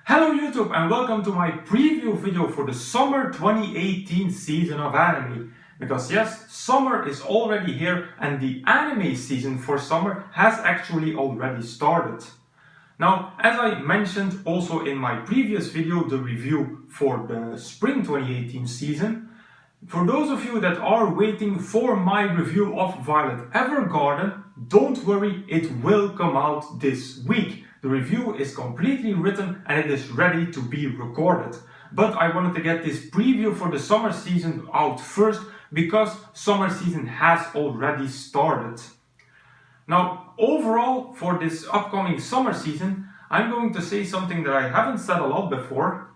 Hello YouTube and welcome to my preview video for the summer 2018 season of anime. Because yes, summer is already here and the anime season for summer has actually already started. Now, as I mentioned also in my previous video, the review for the spring 2018 season, for those of you that are waiting for my review of Violet Evergarden, don't worry, it will come out this week. The review is completely written and it is ready to be recorded. But I wanted to get this preview for the summer season out first because summer season has already started. Now, overall, for this upcoming summer season, I'm going to say something that I haven't said a lot before.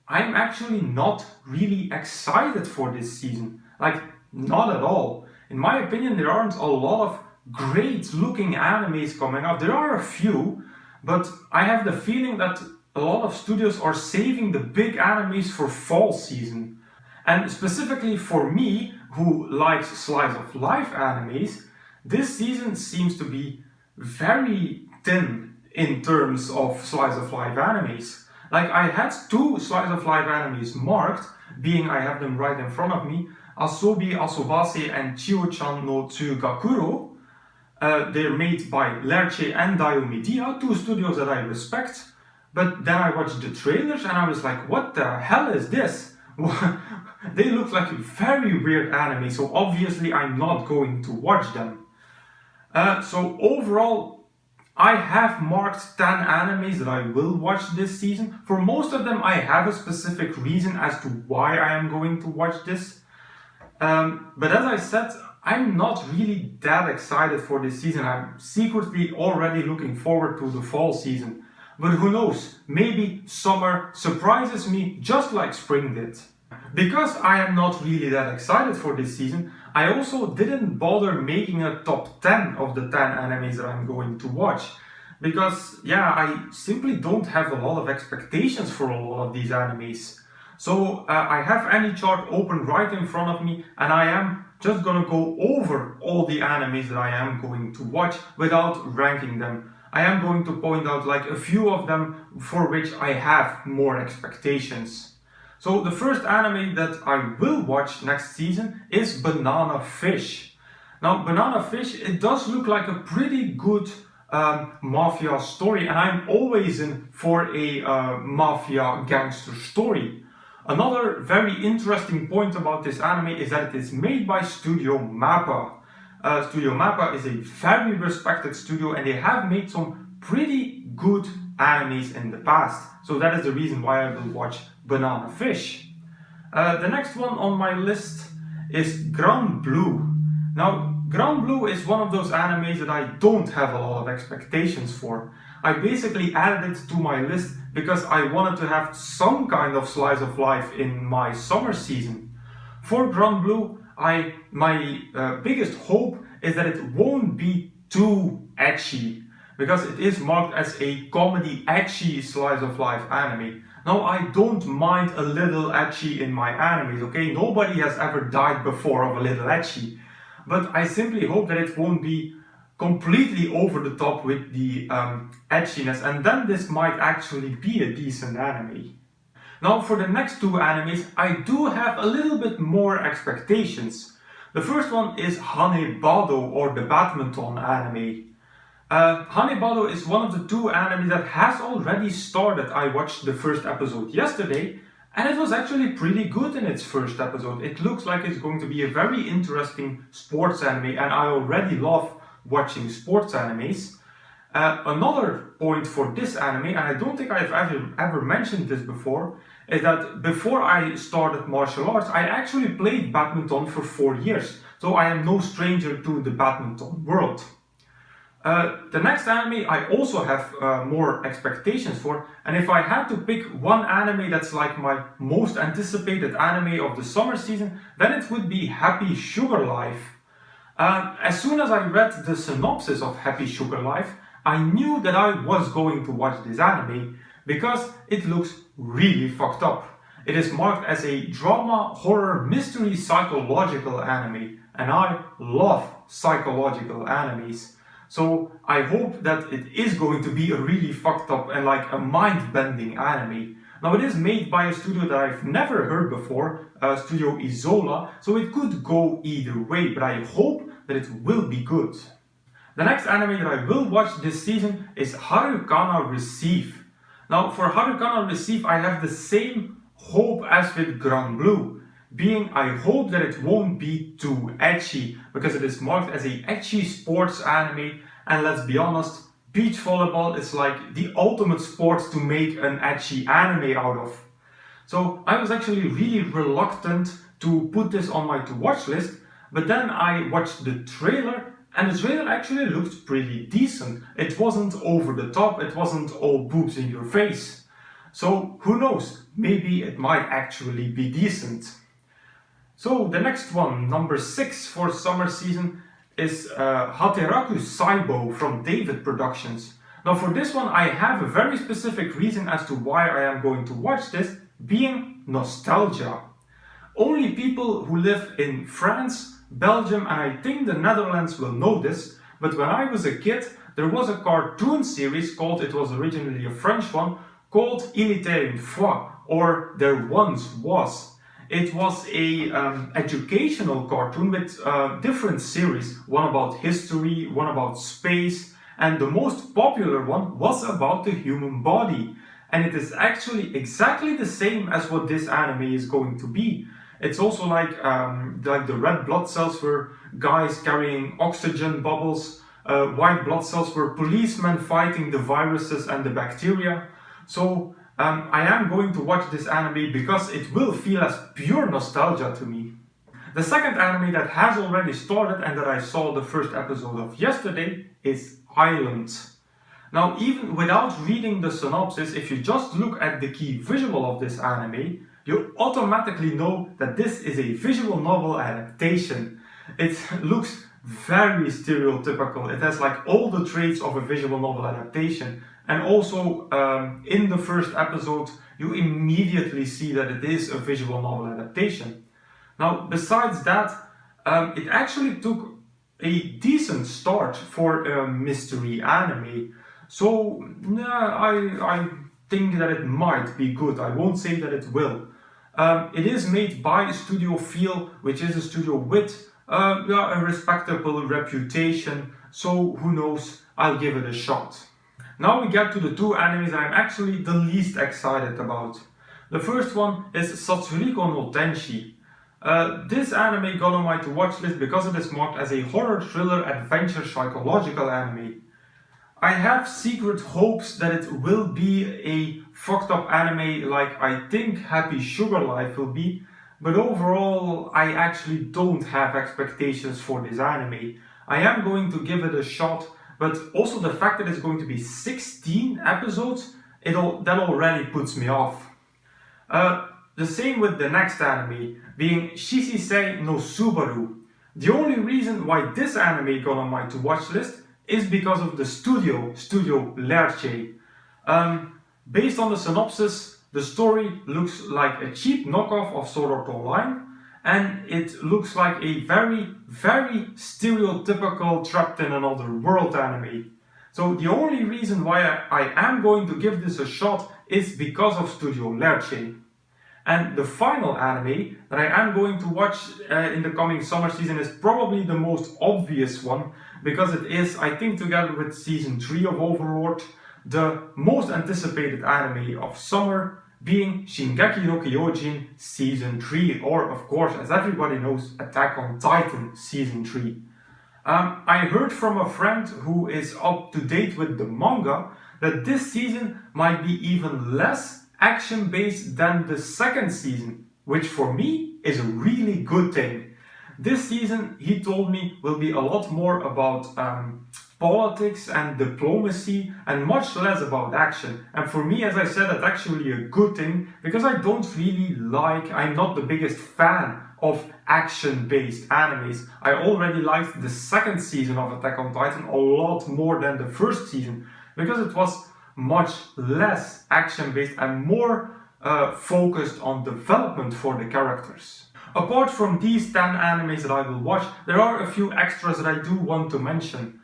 I'm actually not really excited for this season. Like, not at all. In my opinion, there aren't a lot of great looking animes coming out. There are a few, but I have the feeling that a lot of studios are saving the big animes for fall season. And specifically for me, who likes slice of life animes, this season seems to be very thin in terms of slice of life animes. Like, I had two slice of life animes marked, being I have them right in front of me, Asobi Asobase and Chiyo-chan no Tsugakuro. They're made by Lerche and Diomedia, two studios that I respect. But then I watched the trailers and I was like, what the hell is this? They look like a very weird anime, so obviously I'm not going to watch them. So overall, I have marked 10 animes that I will watch this season. For most of them, I have a specific reason as to why I am going to watch this. But as I said, I'm not really that excited for this season. I'm secretly already looking forward to the fall season. But who knows, maybe summer surprises me just like spring did. Because I am not really that excited for this season, I also didn't bother making a top 10 of the 10 animes that I'm going to watch. Because, yeah, I simply don't have a lot of expectations for a lot of these animes. So I have any chart open right in front of me and I am just gonna go over all the animes that I am going to watch without ranking them. I am going to point out like a few of them for which I have more expectations. So the first anime that I will watch next season is Banana Fish. Now, Banana Fish, it does look like a pretty good mafia story, and I'm always in for a mafia gangster story. Another very interesting point about this anime is that it is made by Studio Mappa. Studio Mappa is a very respected studio and they have made some pretty good animes in the past. So that is the reason why I will watch Banana Fish. The next one on my list is Grand Blue. Now, Grand Blue is one of those animes that I don't have a lot of expectations for. I basically added it to my list because I wanted to have some kind of slice of life in my summer season. For Grand Blue, my biggest hope is that it won't be too ecchi, because it is marked as a comedy ecchi slice of life anime. Now, I don't mind a little ecchi in my animes, okay? Nobody has ever died before of a little ecchi. But I simply hope that it won't be completely over the top with the edginess, and then this might actually be a decent anime. Now, for the next two animes, I do have a little bit more expectations. The first one is Baldo, or the badminton anime. Baldo is one of the two animes that has already started. I watched the first episode yesterday and it was actually pretty good in its first episode. It looks like it's going to be a very interesting sports anime and I already love watching sports animes. Another point for this anime, and I don't think I've ever mentioned this before, is that before I started martial arts, I actually played badminton for 4 years. So I am no stranger to the badminton world. The next anime I also have more expectations for, and if I had to pick one anime that's like my most anticipated anime of the summer season, then it would be Happy Sugar Life. As soon as I read the synopsis of Happy Sugar Life, I knew that I was going to watch this anime because it looks really fucked up. It is marked as a drama, horror, mystery, psychological anime, and I love psychological animes. So I hope that it is going to be a really fucked up and like a mind-bending anime. Now it is made by a studio that I've never heard before, Studio Isola, so it could go either way, but I hope that it will be good. The next anime that I will watch this season is Haruka Ill Receive. Now for Haruka Ill Receive I have the same hope as with Grand Blue, being I hope that it won't be too ecchi, because it is marked as a ecchi sports anime, and let's be honest, beach volleyball is like the ultimate sport to make an ecchi anime out of. So I was actually really reluctant to put this on my to watch list, but then I watched the trailer, and the trailer actually looked pretty decent. It wasn't over the top, it wasn't all boobs in your face. So who knows, maybe it might actually be decent. So the next one, number 6 for summer season, is Hataraku Saibo from David Productions. Now for this one I have a very specific reason as to why I am going to watch this, being nostalgia. Only people who live in France, Belgium and I think the Netherlands will know this, but when I was a kid there was a cartoon series called, it was originally a French one, called Il était une fois, or There Once Was. It was a educational cartoon with different series, one about history, one about space, and the most popular one was about the human body. And it is actually exactly the same as what this anime is going to be. It's also like the red blood cells were guys carrying oxygen bubbles, white blood cells were policemen fighting the viruses and the bacteria. So I am going to watch this anime because it will feel as pure nostalgia to me. The second anime that has already started and that I saw the first episode of yesterday is Highlands. Now even without reading the synopsis, if you just look at the key visual of this anime, you automatically know that this is a visual novel adaptation. It looks very stereotypical. It has like all the traits of a visual novel adaptation. And also in the first episode you immediately see that it is a visual novel adaptation. Now besides that, it actually took a decent start for a mystery anime. So I think that it might be good. I won't say that it will. It is made by Studio Feel, which is a studio with a respectable reputation. So who knows, I'll give it a shot. Now we get to the two animes that I'm actually the least excited about. The first one is Satsuriko no Tenshi. This anime got on my to watch list because it is marked as a horror thriller adventure psychological anime. I have secret hopes that it will be a fucked up anime like I think Happy Sugar Life will be, but overall I actually don't have expectations for this anime. I am going to give it a shot, but also the fact that it's going to be 16 episodes, that already puts me off. The same with the next anime, being Shishisei no Subaru. The only reason why this anime got on my to watch list is because of the Studio Lerche. Based on the synopsis, the story looks like a cheap knockoff of Sword Art Online, and it looks like a very, very stereotypical trapped in another world anime. So the only reason why I am going to give this a shot is because of Studio Lerche. And the final anime that I am going to watch in the coming summer season is probably the most obvious one, because it is, I think together with season 3 of Overlord, the most anticipated anime of summer, being Shingeki no Kyojin season 3, or of course, as everybody knows, Attack on Titan season 3. I heard from a friend who is up to date with the manga that this season might be even less action based than the second season, which for me is a really good thing. This season, he told me, will be a lot more about politics and diplomacy and much less about action. And for me, as I said, that's actually a good thing, because I'm not the biggest fan of action-based animes. I already liked the second season of Attack on Titan a lot more than the first season, because it was much less action-based and more focused on development for the characters. Apart from these 10 animes that I will watch, there are a few extras that I do want to mention.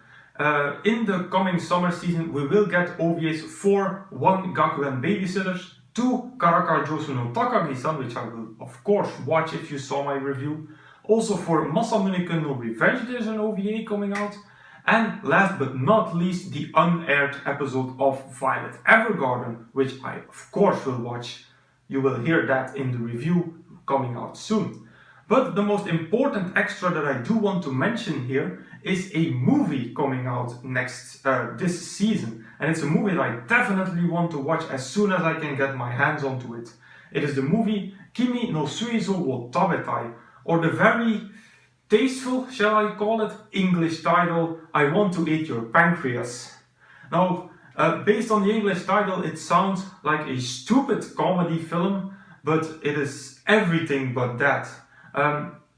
In the coming summer season, we will get OVAs for 1 Gakuen Babysitters, 2 Karaka Josu no Takagi-san, which I will of course watch if you saw my review. Also for Masamune-kun no Revenge there's an OVA coming out. And last but not least, the unaired episode of Violet Evergarden, which I of course will watch. You will hear that in the review coming out soon. But the most important extra that I do want to mention here is a movie coming out this season. And it's a movie that I definitely want to watch as soon as I can get my hands onto it. It is the movie Kimi no Suizo wo Tabetai, or the very tasteful, shall I call it, English title, I Want to Eat Your Pancreas. Now, based on the English title, it sounds like a stupid comedy film, but it is everything but that.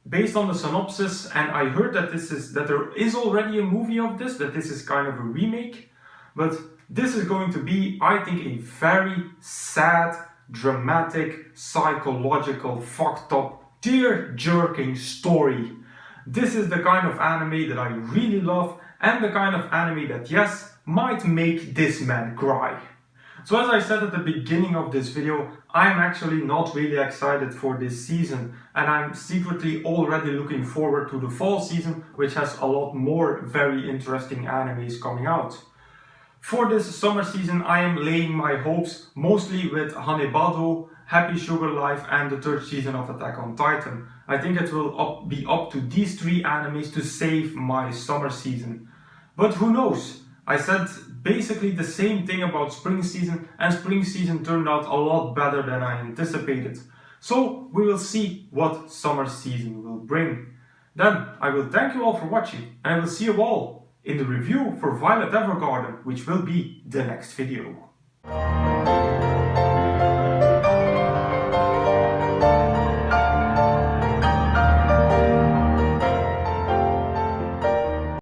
Based on the synopsis, and I heard that there is already a movie of this, that this is kind of a remake, but this is going to be, I think, a very sad, dramatic, psychological, fucked up, tear-jerking story. This is the kind of anime that I really love, and the kind of anime that, yes, might make this man cry. So as I said at the beginning of this video, I'm actually not really excited for this season, and I'm secretly already looking forward to the fall season, which has a lot more very interesting animes coming out. For this summer season, I am laying my hopes mostly with Baldo, Happy Sugar Life and the 3rd season of Attack on Titan. I think it will be up to these 3 animes to save my summer season. But who knows? I said basically the same thing about spring season, and spring season turned out a lot better than I anticipated. So we will see what summer season will bring. Then I will thank you all for watching, and I will see you all in the review for Violet Evergarden, which will be the next video.